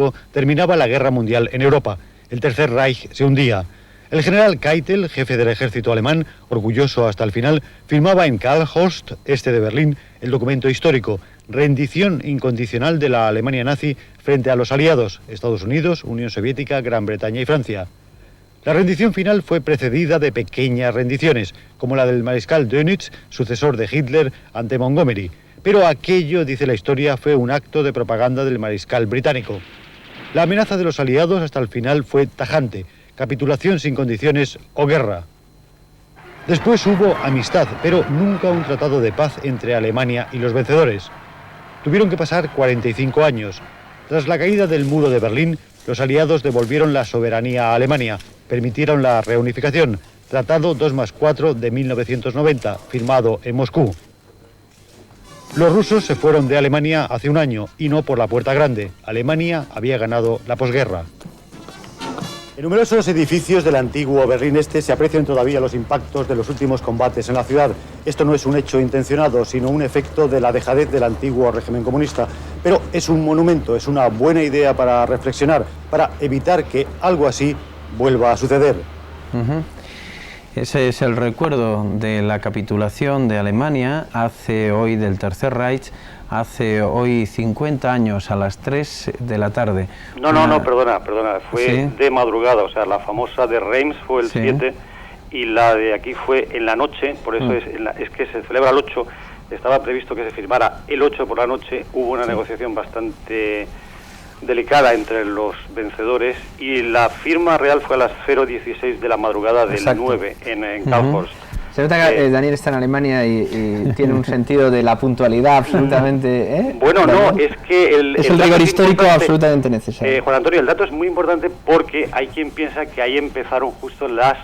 británico, terminaba la guerra mundial en Europa. El Tercer Reich se hundía. El general Keitel, jefe del ejército alemán, orgulloso hasta el final, firmaba en Karlshorst, este de Berlín, el documento histórico, rendición incondicional de la Alemania nazi frente a los aliados, Estados Unidos, Unión Soviética, Gran Bretaña y Francia. La rendición final fue precedida de pequeñas rendiciones, como la del mariscal Dönitz, sucesor de Hitler, ante Montgomery. Pero aquello, dice la historia, fue un acto de propaganda del mariscal británico. La amenaza de los aliados hasta el final fue tajante: capitulación sin condiciones o guerra. Después hubo amistad, pero nunca un tratado de paz entre Alemania y los vencedores. Tuvieron que pasar 45 años. Tras la caída del muro de Berlín, los aliados devolvieron la soberanía a Alemania, permitieron la reunificación. Tratado 2+4 de 1990, firmado en Moscú. Los rusos se fueron de Alemania hace un año, y no por la puerta grande. Alemania había ganado la posguerra. En numerosos edificios del antiguo Berlín Este se aprecian todavía los impactos de los últimos combates en la ciudad. Esto no es un hecho intencionado, sino un efecto de la dejadez del antiguo régimen comunista. Pero es un monumento, es una buena idea para reflexionar, para evitar que algo así vuelva a suceder. Ese es el recuerdo de la capitulación de Alemania del Tercer Reich, hace hoy 50 años a las 3 de la tarde. No, perdona, fue ¿sí? De madrugada, o sea, la famosa de Reims fue el 7 y la de aquí fue en la noche, por eso es que se celebra el 8, estaba previsto que se firmara el 8 por la noche, hubo una negociación bastante delicada entre los vencedores y la firma real fue a las 0:16 de la madrugada del 9 en Karlshorst. Se nota que Daniel está en Alemania y tiene un sentido de la puntualidad absolutamente... Bueno, no, es que es el rigor histórico absolutamente necesario. Juan Antonio, el dato es muy importante porque hay quien piensa que ahí empezaron justo las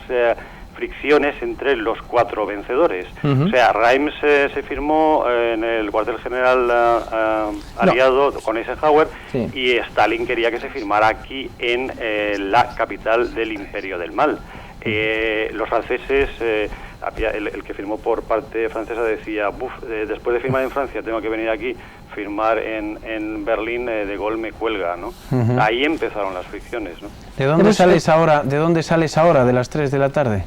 fricciones entre los 4 vencedores. O sea, Reims se firmó en el cuartel general aliado con Eisenhower y Stalin quería que se firmara aquí en la capital del Imperio del Mal. Los franceses, el que firmó por parte francesa decía, después de firmar en Francia tengo que venir aquí, firmar en Berlín, de Gaulle me cuelga, ¿no? Ahí empezaron las fricciones, ¿no? ¿De dónde sales ahora? ¿De dónde sales ahora, de las 3 de la tarde?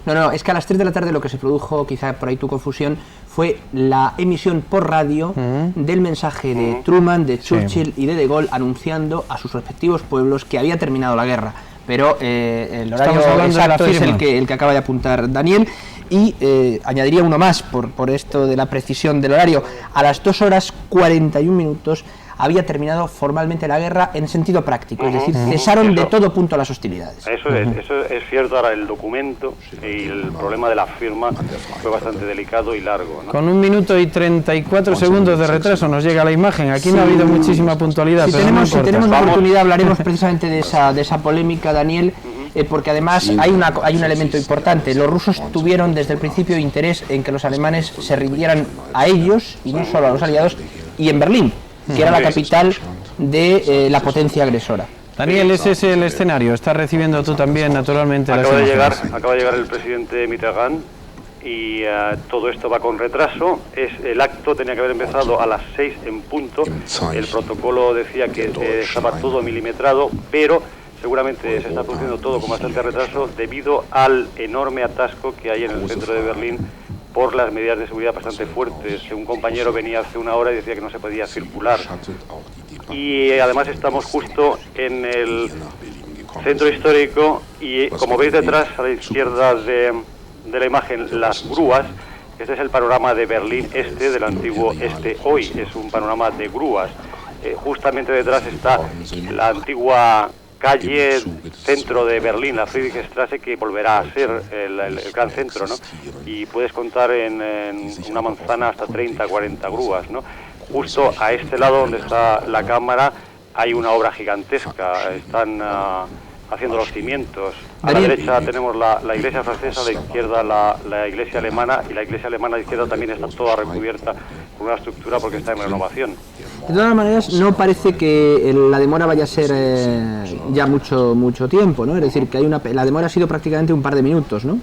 No, es que a las 3 de la tarde lo que se produjo, quizá por ahí tu confusión, fue la emisión por radio del mensaje de Truman, de Churchill y de Gaulle anunciando a sus respectivos pueblos que había terminado la guerra. Pero el horario exacto es el que acaba de apuntar Daniel. Y añadiría uno más, por esto de la precisión del horario. A las 2:41 había terminado formalmente la guerra en sentido práctico, es decir, cesaron de todo punto las hostilidades. Eso es cierto. Ahora el documento y el problema de la firma fue bastante delicado y largo, ¿no? Con 1 minuto y 34 segundos de retraso nos llega la imagen. Aquí no ha habido muchísima puntualidad. Si tenemos la oportunidad hablaremos precisamente de esa polémica, Daniel. Porque además hay un elemento importante. Los rusos tuvieron desde el principio interés en que los alemanes se rindieran a ellos y no solo a los aliados, y en Berlín, que era la capital de la potencia agresora. Daniel, ese es el escenario. Estás recibiendo tú también, naturalmente. Acaba de llegar el presidente Mitterrand y todo esto va con retraso. El acto tenía que haber empezado a las 6 en punto. El protocolo decía que estaba todo milimetrado, pero seguramente se está produciendo todo con bastante retraso debido al enorme atasco que hay en el centro de Berlín por las medidas de seguridad bastante fuertes. Un compañero venía hace una hora y decía que no se podía circular. Y además estamos justo en el centro histórico y, como veis detrás, a la izquierda de la imagen, las grúas. Este es el panorama de Berlín Este, del antiguo Este hoy. Es un panorama de grúas. Justamente detrás está la antigua calle centro de Berlín, la Friedrichstraße, que volverá a ser el gran centro, ¿no? Y puedes contar en una manzana hasta 30, 40 grúas, ¿no? Justo a este lado donde está la cámara hay una obra gigantesca, están haciendo los cimientos. A la derecha tenemos la iglesia francesa, a la izquierda la iglesia alemana, y la iglesia alemana a la izquierda también está toda recubierta con una estructura porque está en renovación. De todas maneras, no parece que la demora vaya a ser ya mucho tiempo, ¿no? Es decir, que la demora ha sido prácticamente un par de minutos, ¿no?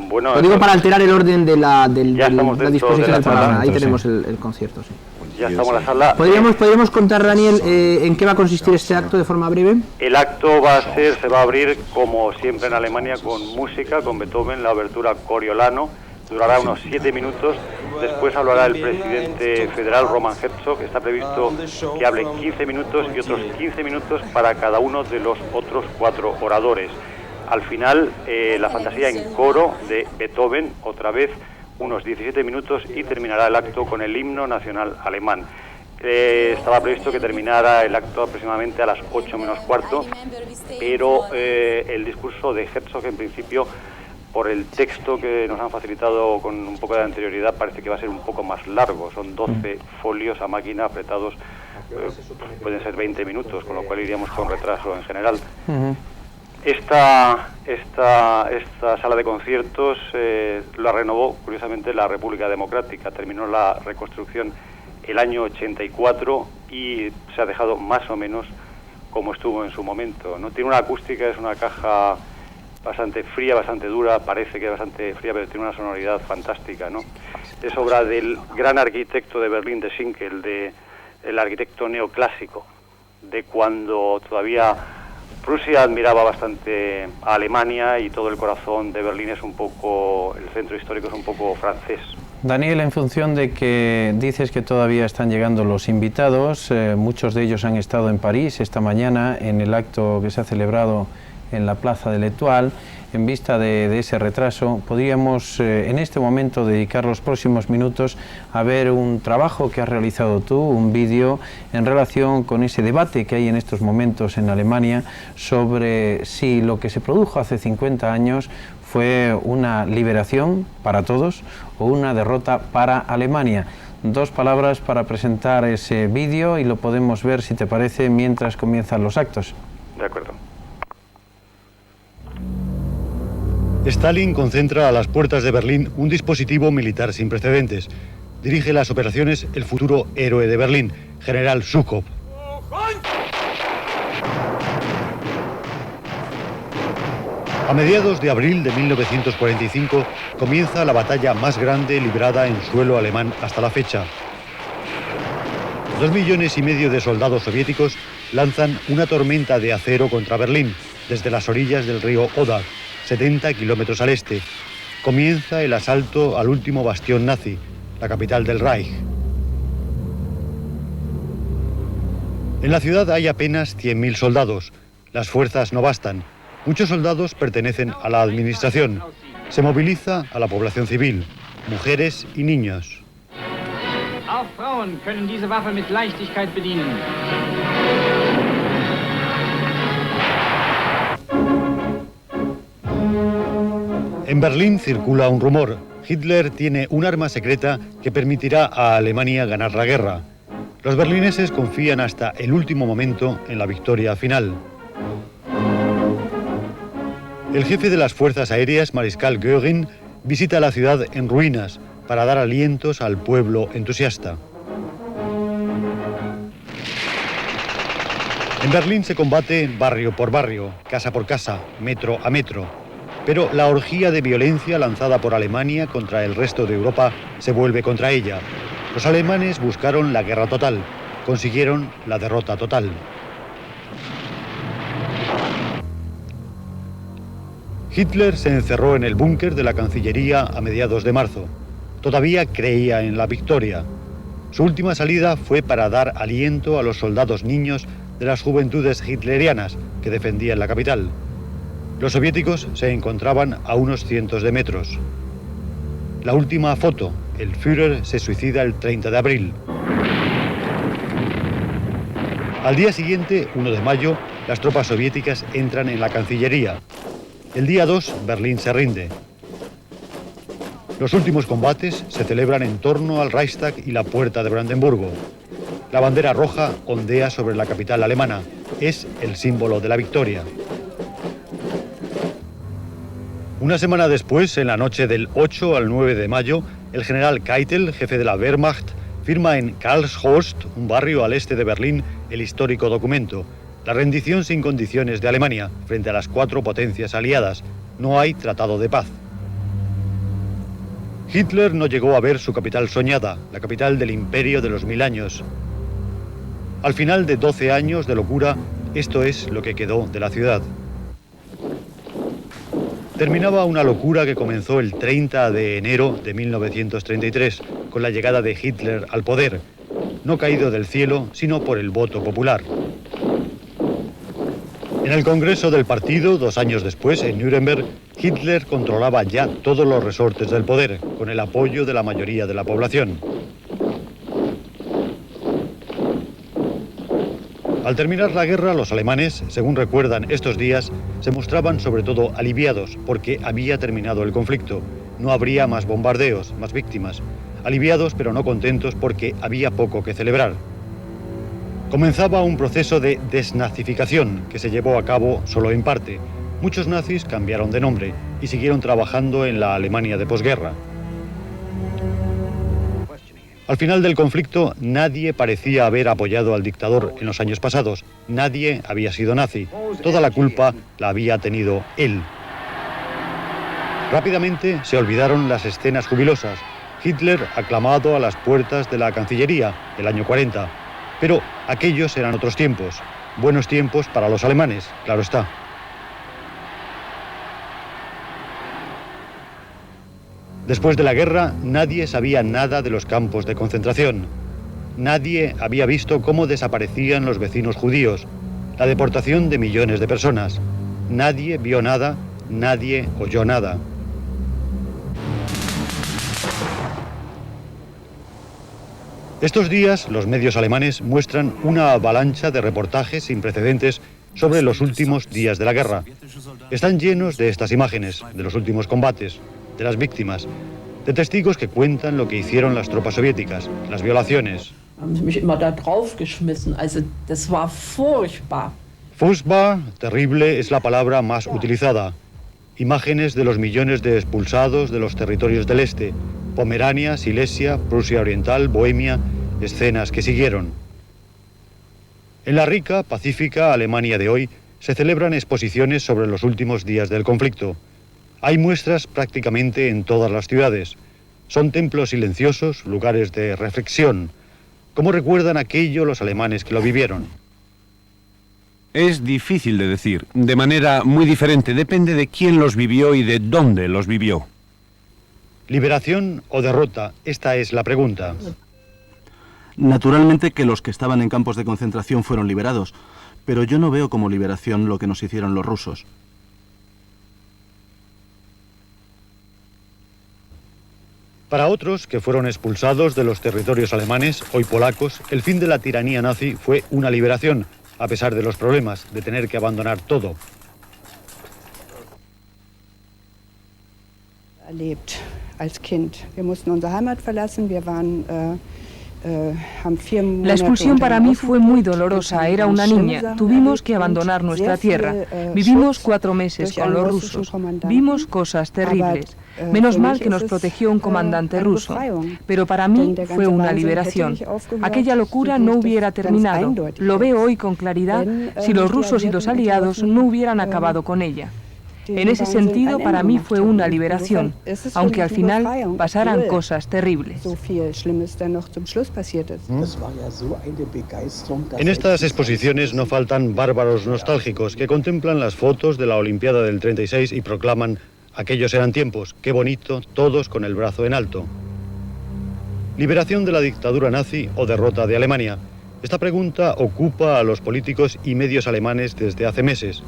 Bueno, lo digo para alterar el orden de la disposición del programa. Ahí tenemos el concierto, sí. Ya estamos en la sala. ¿Podríamos contar, Daniel, en qué va a consistir este acto de forma breve? El acto se va a abrir, como siempre en Alemania, con música, con Beethoven, la obertura Coriolano. Durará unos 7 minutos. Después hablará el presidente federal, Roman Herzog. Está previsto que hable 15 minutos y otros 15 minutos para cada uno de los otros 4 oradores. Al final, la fantasía en coro de Beethoven, otra vez unos 17 minutos, y terminará el acto con el himno nacional alemán. Estaba previsto que terminara el acto aproximadamente a las 8 menos cuarto, pero el discurso de Herzog, en principio, por el texto que nos han facilitado con un poco de anterioridad, parece que va a ser un poco más largo. Son 12 folios a máquina apretados, pueden ser 20 minutos, con lo cual iríamos con retraso en general. Esta sala de conciertos la renovó, curiosamente, la República Democrática. Terminó la reconstrucción el año 84 y se ha dejado más o menos como estuvo en su momento, ¿no? Tiene una acústica, es una caja bastante fría, bastante dura, parece que es bastante fría, pero tiene una sonoridad fantástica, ¿no? Es obra del gran arquitecto de Berlín, de Schinkel, el arquitecto neoclásico, de cuando todavía Prusia admiraba bastante a Alemania y todo el corazón de Berlín es un poco, el centro histórico es un poco francés. Daniel, en función de que dices que todavía están llegando los invitados, muchos de ellos han estado en París esta mañana en el acto que se ha celebrado en la Plaza de l'Étoile. En vista de ese retraso, podríamos en este momento dedicar los próximos minutos a ver un trabajo que has realizado tú, un vídeo en relación con ese debate que hay en estos momentos en Alemania sobre si lo que se produjo hace 50 años fue una liberación para todos o una derrota para Alemania. 2 palabras para presentar ese vídeo y lo podemos ver, si te parece, mientras comienzan los actos. De acuerdo. Stalin concentra a las puertas de Berlín un dispositivo militar sin precedentes. Dirige las operaciones el futuro héroe de Berlín, general Zhukov. A mediados de abril de 1945 comienza la batalla más grande librada en suelo alemán hasta la fecha. 2,5 millones de soldados soviéticos lanzan una tormenta de acero contra Berlín desde las orillas del río Oder, 70 kilómetros al este. Comienza el asalto al último bastión nazi, la capital del Reich. En la ciudad hay apenas 100.000 soldados. Las fuerzas no bastan. Muchos soldados pertenecen a la administración. Se moviliza a la población civil, mujeres y niños. Auch Frauen können diese Waffe mit Leichtigkeit bedienen. En Berlín circula un rumor. Hitler tiene un arma secreta que permitirá a Alemania ganar la guerra. Los berlineses confían hasta el último momento en la victoria final. El jefe de las fuerzas aéreas, Mariscal Göring, visita la ciudad en ruinas para dar alientos al pueblo entusiasta. En Berlín se combate barrio por barrio, casa por casa, metro a metro. Pero la orgía de violencia lanzada por Alemania contra el resto de Europa se vuelve contra ella. Los alemanes buscaron la guerra total, consiguieron la derrota total. Hitler se encerró en el búnker de la Cancillería a mediados de marzo. Todavía creía en la victoria. Su última salida fue para dar aliento a los soldados niños de las juventudes hitlerianas que defendían la capital. Los soviéticos se encontraban a unos cientos de metros. La última foto, el Führer se suicida el 30 de abril. Al día siguiente, 1 de mayo, las tropas soviéticas entran en la Cancillería. El día 2, Berlín se rinde. Los últimos combates se celebran en torno al Reichstag y la Puerta de Brandenburgo. La bandera roja ondea sobre la capital alemana. Es el símbolo de la victoria. Una semana después, en la noche del 8 al 9 de mayo, el general Keitel, jefe de la Wehrmacht, firma en Karlshorst, un barrio al este de Berlín, el histórico documento: la rendición sin condiciones de Alemania frente a las 4 potencias aliadas. No hay tratado de paz. Hitler no llegó a ver su capital soñada, la capital del imperio de los 1000 años. Al final de 12 años de locura, esto es lo que quedó de la ciudad. Terminaba una locura que comenzó el 30 de enero de 1933, con la llegada de Hitler al poder, no caído del cielo, sino por el voto popular. En el Congreso del partido, 2 años después, en Nuremberg, Hitler controlaba ya todos los resortes del poder, con el apoyo de la mayoría de la población. Al terminar la guerra, los alemanes, según recuerdan estos días, se mostraban sobre todo aliviados, porque había terminado el conflicto. No habría más bombardeos, más víctimas. Aliviados pero no contentos porque había poco que celebrar. Comenzaba un proceso de desnazificación que se llevó a cabo solo en parte. Muchos nazis cambiaron de nombre y siguieron trabajando en la Alemania de posguerra. Al final del conflicto, nadie parecía haber apoyado al dictador en los años pasados. Nadie había sido nazi. Toda la culpa la había tenido él. Rápidamente se olvidaron las escenas jubilosas. Hitler aclamado a las puertas de la Cancillería el año 40. Pero aquellos eran otros tiempos. Buenos tiempos para los alemanes, claro está. Después de la guerra, nadie sabía nada de los campos de concentración. Nadie había visto cómo desaparecían los vecinos judíos, la deportación de millones de personas. Nadie vio nada, nadie oyó nada. Estos días, los medios alemanes muestran una avalancha de reportajes sin precedentes sobre los últimos días de la guerra. Están llenos de estas imágenes, de los últimos combates, de las víctimas, de testigos que cuentan lo que hicieron las tropas soviéticas, las violaciones. Furchtbar, terrible, es la palabra más utilizada. Imágenes de los millones de expulsados de los territorios del este, Pomerania, Silesia, Prusia Oriental, Bohemia, escenas que siguieron. En la rica, pacífica Alemania de hoy se celebran exposiciones sobre los últimos días del conflicto. Hay muestras prácticamente en todas las ciudades. Son templos silenciosos, lugares de reflexión. ¿Cómo recuerdan aquello los alemanes que lo vivieron? Es difícil de decir, de manera muy diferente, depende de quién los vivió y de dónde los vivió. ¿Liberación o derrota? Esta es la pregunta. Naturalmente que los que estaban en campos de concentración fueron liberados, pero yo no veo como liberación lo que nos hicieron los rusos. Para otros, que fueron expulsados de los territorios alemanes, hoy polacos, el fin de la tiranía nazi fue una liberación, a pesar de los problemas de tener que abandonar todo. Erlebt als Kind. Wir mussten unsere Heimat verlassen. Wir waren La expulsión para mí fue muy dolorosa. Era una niña. Tuvimos que abandonar nuestra tierra. Vivimos 4 meses con los rusos. Vimos cosas terribles. Menos mal que nos protegió un comandante ruso. Pero para mí fue una liberación. Aquella locura no hubiera terminado. Lo veo hoy con claridad si los rusos y los aliados no hubieran acabado con ella. En ese sentido, para mí fue una liberación, aunque al final pasaran cosas terribles. En estas exposiciones no faltan bárbaros nostálgicos que contemplan las fotos de la Olimpiada del 36 y proclaman: aquellos eran tiempos, qué bonito, todos con el brazo en alto. ¿Liberación de la dictadura nazi o derrota de Alemania? Esta pregunta ocupa a los políticos y medios alemanes desde hace meses.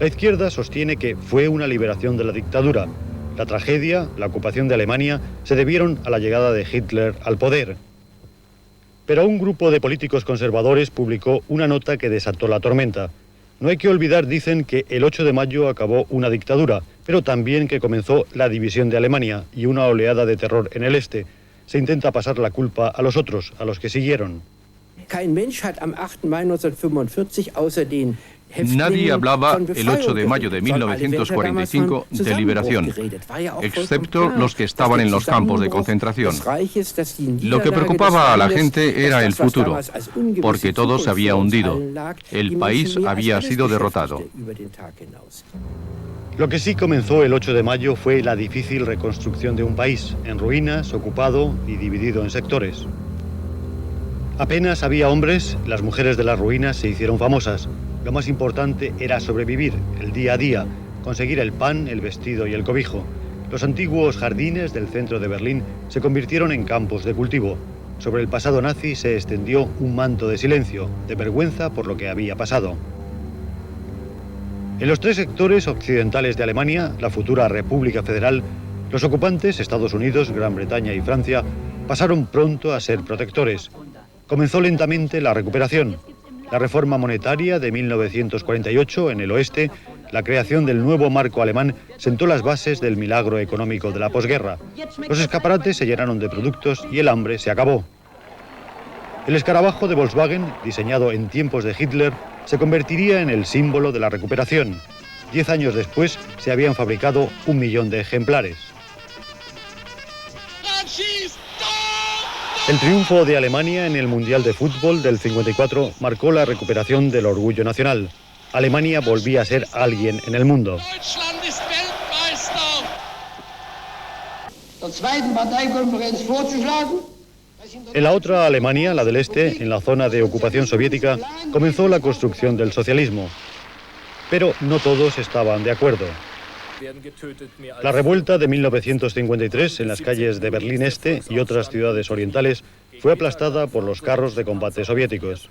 La izquierda sostiene que fue una liberación de la dictadura. La tragedia, la ocupación de Alemania, se debieron a la llegada de Hitler al poder. Pero un grupo de políticos conservadores publicó una nota que desató la tormenta. No hay que olvidar, dicen, que el 8 de mayo acabó una dictadura, pero también que comenzó la división de Alemania y una oleada de terror en el este. Se intenta pasar la culpa a los otros, a los que siguieron. Kein Mensch hat am 8. Mai 1945 außer den Nadie hablaba el 8 de mayo de 1945 de liberación, excepto los que estaban en los campos de concentración. Lo que preocupaba a la gente era el futuro, porque todo se había hundido. El país había sido derrotado. Lo que sí comenzó el 8 de mayo fue la difícil reconstrucción de un país, en ruinas, ocupado y dividido en sectores. Apenas había hombres, las mujeres de las ruinas se hicieron famosas. Lo más importante era sobrevivir, el día a día, conseguir el pan, el vestido y el cobijo. Los antiguos jardines del centro de Berlín se convirtieron en campos de cultivo. Sobre el pasado nazi se extendió un manto de silencio, de vergüenza por lo que había pasado. En los tres sectores occidentales de Alemania, la futura República Federal, los ocupantes, Estados Unidos, Gran Bretaña y Francia, pasaron pronto a ser protectores. Comenzó lentamente la recuperación. La reforma monetaria de 1948 en el oeste, la creación del nuevo marco alemán, sentó las bases del milagro económico de la posguerra. Los escaparates se llenaron de productos y el hambre se acabó. El escarabajo de Volkswagen, diseñado en tiempos de Hitler, se convertiría en el símbolo de la recuperación. 10 años después se habían fabricado 1 millón de ejemplares. El triunfo de Alemania en el Mundial de Fútbol del 54 marcó la recuperación del orgullo nacional. Alemania volvía a ser alguien en el mundo. En la otra Alemania, la del Este, en la zona de ocupación soviética, comenzó la construcción del socialismo. Pero no todos estaban de acuerdo. La revuelta de 1953 en las calles de Berlín Este y otras ciudades orientales fue aplastada por los carros de combate soviéticos.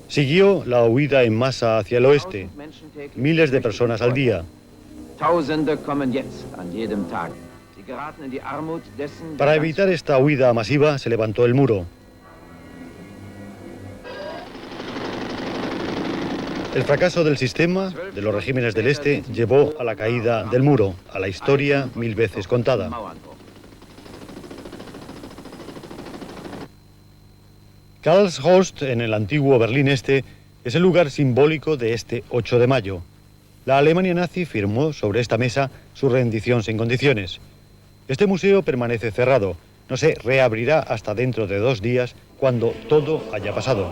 Siguió la huida en masa hacia el oeste, miles de personas al día. Para evitar esta huida masiva se levantó el muro. El fracaso del sistema, de los regímenes del Este, llevó a la caída del muro, a la historia 1000 veces contada. Karlshorst, en el antiguo Berlín Este, es el lugar simbólico de este 8 de mayo. La Alemania nazi firmó sobre esta mesa su rendición sin condiciones. Este museo permanece cerrado, no se reabrirá hasta dentro de 2 días, cuando todo haya pasado.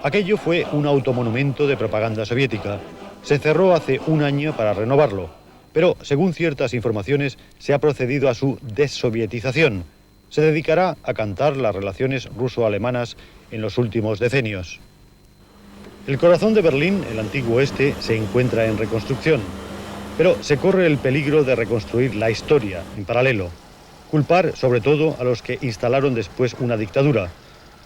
Aquello fue un automonumento de propaganda soviética. Se cerró hace 1 año para renovarlo, pero según ciertas informaciones se ha procedido a su dessovietización. Se dedicará a cantar las relaciones ruso-alemanas en los últimos decenios. El corazón de Berlín, el antiguo este, se encuentra en reconstrucción, pero se corre el peligro de reconstruir la historia en paralelo. Culpar sobre todo a los que instalaron después una dictadura.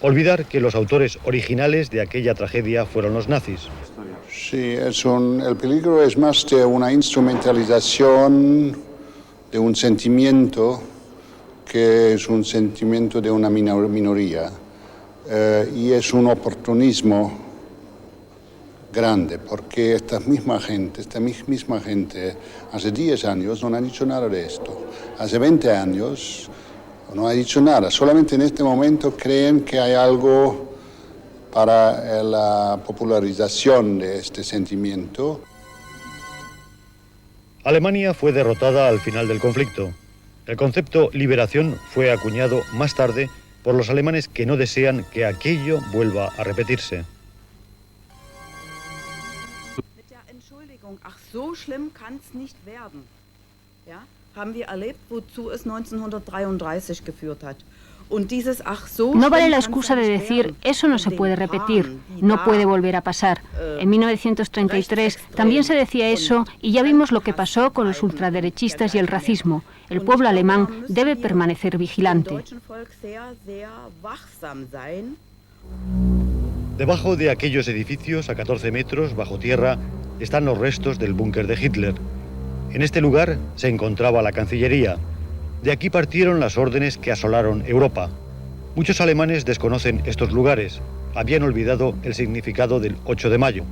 Olvidar que los autores originales de aquella tragedia fueron los nazis. Sí, el peligro es más de una instrumentalización de un sentimiento que es un sentimiento de una minoría. Y es un oportunismo grande, porque esta misma gente hace 10 años no ha dicho nada de esto. Hace 20 años no ha dicho nada, solamente en este momento creen que hay algo para la popularización de este sentimiento. Alemania fue derrotada al final del conflicto. El concepto liberación fue acuñado más tarde por los alemanes que no desean que aquello vuelva a repetirse. Ach, so schlimm kann's nicht werden. Ja? Haben wir erlebt, wozu es 1933 geführt hat. No vale la excusa de decir, eso no se puede repetir, no puede volver a pasar. En 1933 también se decía eso y ya vimos lo que pasó con los ultraderechistas y el racismo. El pueblo alemán debe permanecer vigilante. Debajo de aquellos edificios, a 14 metros bajo tierra, están los restos del búnker de Hitler. En este lugar se encontraba la Cancillería. De aquí partieron las órdenes que asolaron Europa. Muchos alemanes desconocen estos lugares. Habían olvidado el significado del 8 de mayo.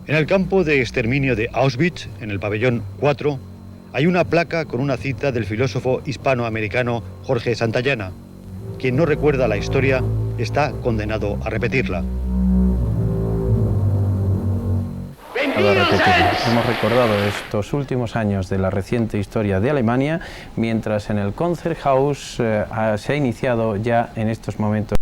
En el campo de exterminio de Auschwitz, en el pabellón 4, hay una placa con una cita del filósofo hispanoamericano Jorge Santayana. Quien no recuerda la historia está condenado a repetirla. Hemos recordado estos últimos años de la reciente historia de Alemania, mientras en el Konzerthaus se ha iniciado ya en estos momentos